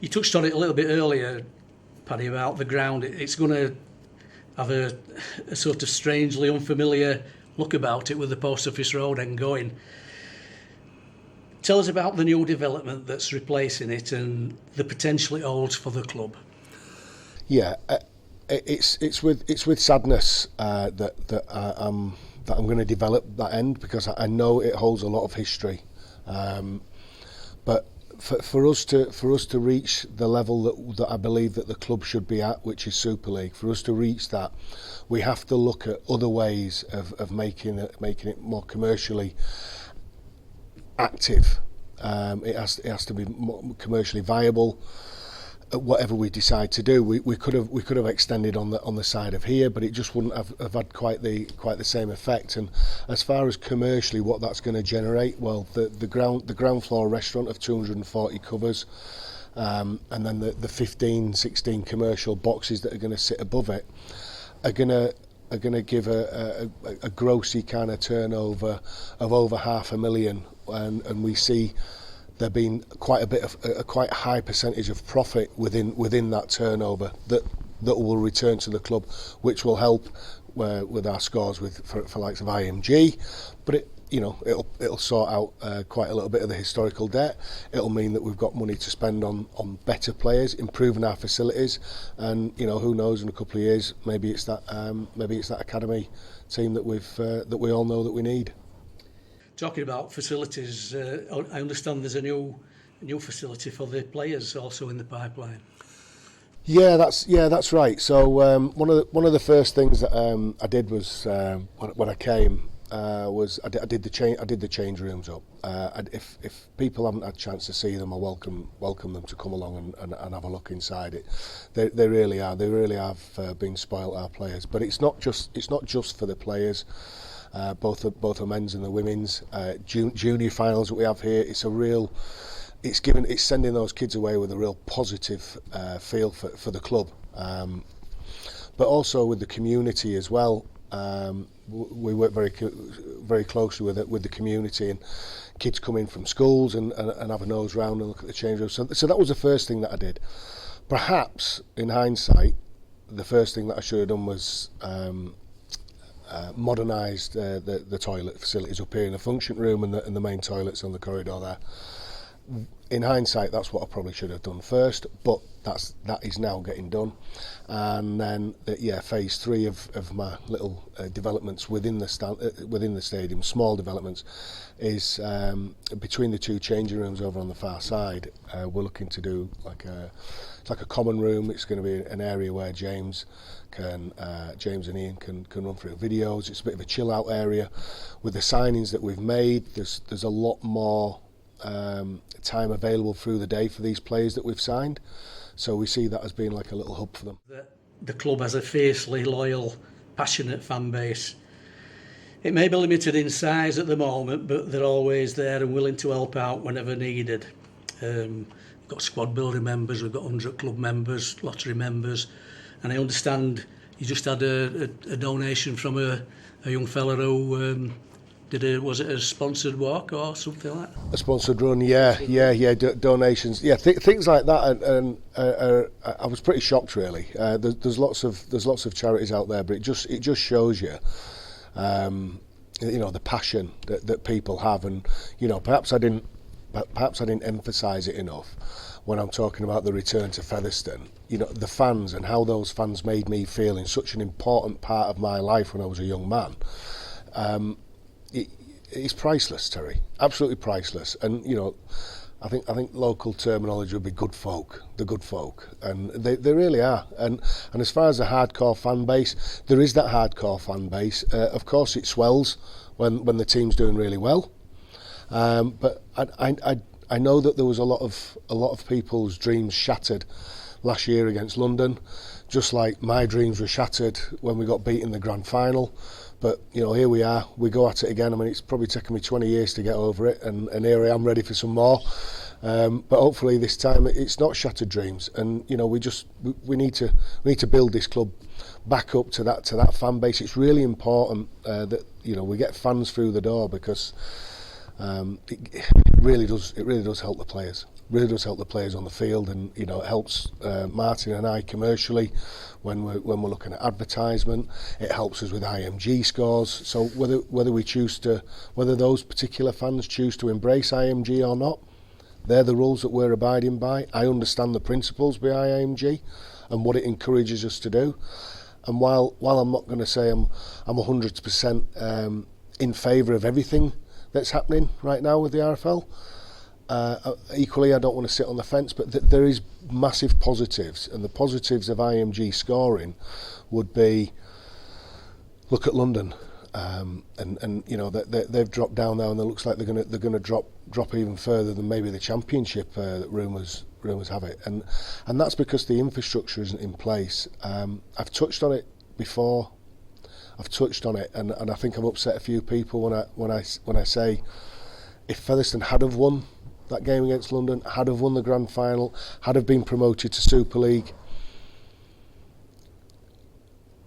You touched on it a little bit earlier, Paddy, about the ground. It's going to have a sort of strangely unfamiliar look about it with the Post Office Road end going. Tell us about the new development that's replacing it and the potential it holds for the club. Yeah, it's with sadness that I'm going to develop that end, because I know it holds a lot of history, but for us to reach the level that I believe that the club should be at, which is Super League, for us to reach that, we have to look at other ways of making it more commercially active. It has to be more commercially viable. Whatever we decide to do, we could have extended on the side of here, but it just wouldn't have had quite the same effect. And as far as commercially what that's going to generate, well, the ground floor restaurant of 240 covers, and then the 15-16 commercial boxes that are going to sit above it are going to give a grossy kind of turnover of over $500,000, and we see there being quite a quite high percentage of profit within that turnover that will return to the club, which will help with our scores for likes of IMG, but it'll sort out quite a little bit of the historical debt. It'll mean that we've got money to spend on better players, improving our facilities, and who knows, in a couple of years maybe it's that academy team that we all know that we need. Talking about facilities, I understand there's a new facility for the players also in the pipeline. Yeah, that's right. So one of the first things that I did was when I came was I did the change rooms up. If people haven't had a chance to see them, I welcome them to come along and have a look inside it. They really are. They really have been spoilt, our players. But it's not just for the players. Both the men's and the women's junior finals that we have here. It's sending those kids away with a real positive feel for the club, but also with the community as well. We work very closely with the community, and kids come in from schools and have a nose round and look at the change room. So that was the first thing that I did. Perhaps in hindsight, the first thing that I should have done was modernised the toilet facilities up here in the function room and the main toilets on the corridor there. In hindsight, that's what I probably should have done first, but that is now getting done. And then phase 3 of my little developments within the stadium, small developments, is between the two changing rooms over on the far side. We're looking to do it's like a common room. It's going to be an area where James and Ian can run through videos. It's a bit of a chill out area. With the signings that we've made, there's a lot more time available through the day for these players that we've signed, so we see that as being like a little hub for them. The club has a fiercely loyal, passionate fan base. It may be limited in size at the moment, but they're always there and willing to help out whenever needed. We've got squad building members, we've got 100 club members, lottery members, and I understand you just had a donation from a young fella who was it a sponsored walk or something like that? A sponsored run, donations, things like that, and I was pretty shocked really. There's lots of charities out there, but it just shows you, the passion that people have, and perhaps I didn't emphasise it enough when I'm talking about the return to Featherstone. The fans and how those fans made me feel in such an important part of my life when I was a young man. It's priceless, Terry. Absolutely priceless. And I think local terminology would be good folk. The good folk, and they really are. And as far as the hardcore fan base, there is that hardcore fan base. Of course, it swells when the team's doing really well. But I know that there was a lot of people's dreams shattered last year against London, just like my dreams were shattered when we got beat in the grand final. But here we are, we go at it again. I mean, it's probably taken me 20 years to get over it, and here I am ready for some more. But hopefully this time it's not shattered dreams, and we need to build this club back up to that fan base. It's really important that we get fans through the door, because it really does help the players. really does help the players on the field, and you know, it helps Martin and I commercially when we're looking at advertisement. It helps us with IMG scores. So whether those particular fans choose to embrace IMG or not, they're the rules that we're abiding by. I understand the principles behind IMG and what it encourages us to do. And while I'm not going to say I'm 100% in favour of everything that's happening right now with the RFL, equally I don't want to sit on the fence, but there is massive positives, and the positives of IMG scoring would be, look at London, and you know they've dropped down now, and it looks like they're going to drop even further than maybe the Championship rumours have it, and that's because the infrastructure isn't in place. I've touched on it before. And I think I've upset a few people when I say, if Featherstone had have won that game against London, had have won the grand final, had have been promoted to Super League,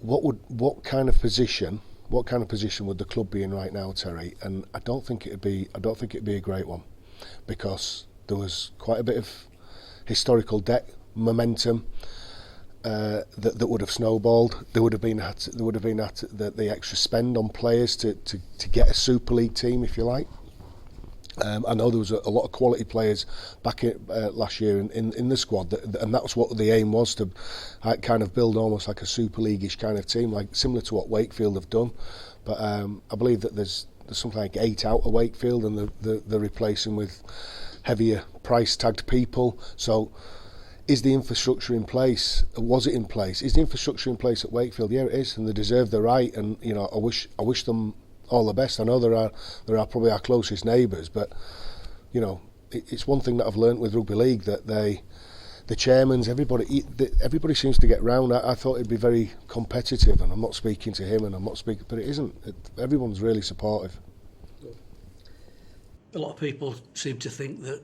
what kind of position would the club be in right now, Terry? And I don't think it'd be a great one, because there was quite a bit of historical debt momentum that would have snowballed. There would have been the extra spend on players to get a Super League team, if you like. I know there was a lot of quality players back last year in the squad, and that's what the aim was, to kind of build almost like a Super League-ish kind of team, like similar to what Wakefield have done. But I believe that there's something like 8 out of Wakefield, and they're replacing with heavier price-tagged people. So is the infrastructure in place? Was it in place? Is the infrastructure in place at Wakefield? Yeah, it is, and they deserve the right. And you know, I wish them all the best. I know there are probably our closest neighbours, but you know, it's one thing that I've learnt with rugby league, that the chairmans, everybody seems to get round. I thought it'd be very competitive, and I'm not speaking to him, but it isn't. Everyone's really supportive. A lot of people seem to think that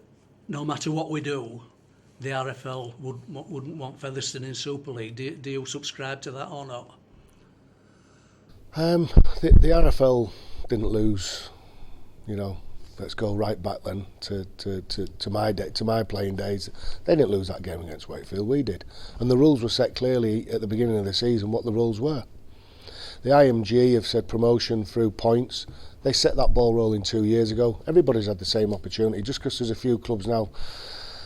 no matter what we do, the RFL wouldn't want Featherstone in Super League. Do you subscribe to that or not? The RFL didn't lose, you know. Let's go right back then to my playing days. They didn't lose that game against Wakefield. We did, and the rules were set clearly at the beginning of the season what the rules were. The IMG have said promotion through points. They set that ball rolling 2 years ago. Everybody's had the same opportunity. Just because there's a few clubs now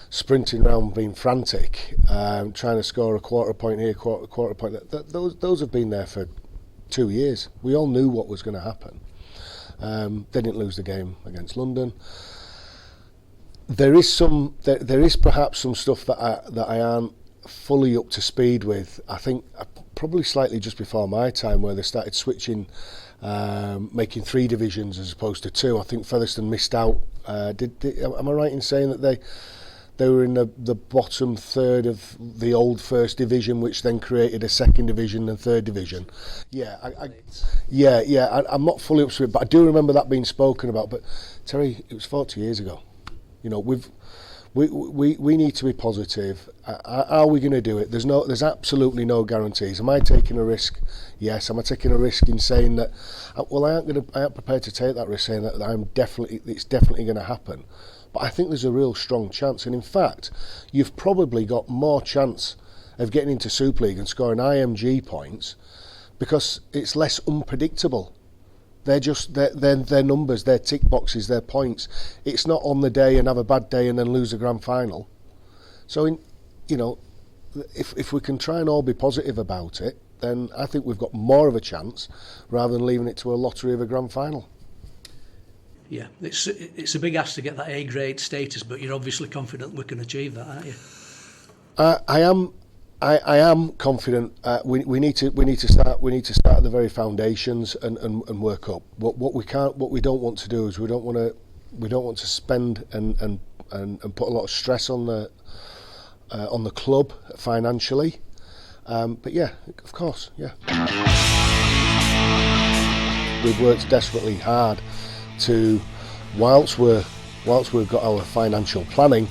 sprinting around being frantic, trying to score a quarter point here, quarter point there, those have been there for 2 years. We all knew what was going to happen. They didn't lose the game against London. There is perhaps some stuff that I aren't fully up to speed with. I think probably slightly just before my time, where they started switching, making 3 divisions as opposed to 2. I think Featherstone missed out. Am I right in saying that they were in the bottom third of the old first division, which then created a second division and third division? Yeah, I'm not fully up to it, but I do remember that being spoken about. But Terry, it was 40 years ago. You know, we need to be positive. Are we going to do it? There's absolutely no guarantees. Am I taking a risk? Yes. Am I taking a risk in saying that? Well, I ain't prepared to take that risk, saying that it's definitely going to happen. But I think there's a real strong chance, and in fact, you've probably got more chance of getting into Super League and scoring IMG points because it's less unpredictable. They're just their numbers, their tick boxes, their points. It's not on the day and have a bad day and then lose the grand final. So, if we can try and all be positive about it, then I think we've got more of a chance rather than leaving it to a lottery of a grand final. Yeah, it's a big ask to get that A grade status, but you're obviously confident we can achieve that, aren't you? I am confident. We need to start at the very foundations and work up. What we don't want to do is we don't want to spend and put a lot of stress on the club financially. But yeah, of course, yeah. We've worked desperately hard to, whilst we've got our financial planning,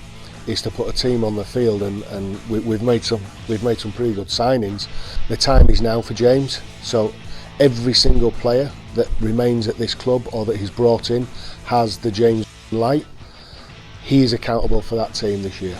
is to put a team on the field, and we've made some pretty good signings. The time is now for James. So every single player that remains at this club or that he's brought in has the James light. he is accountable for that team this year.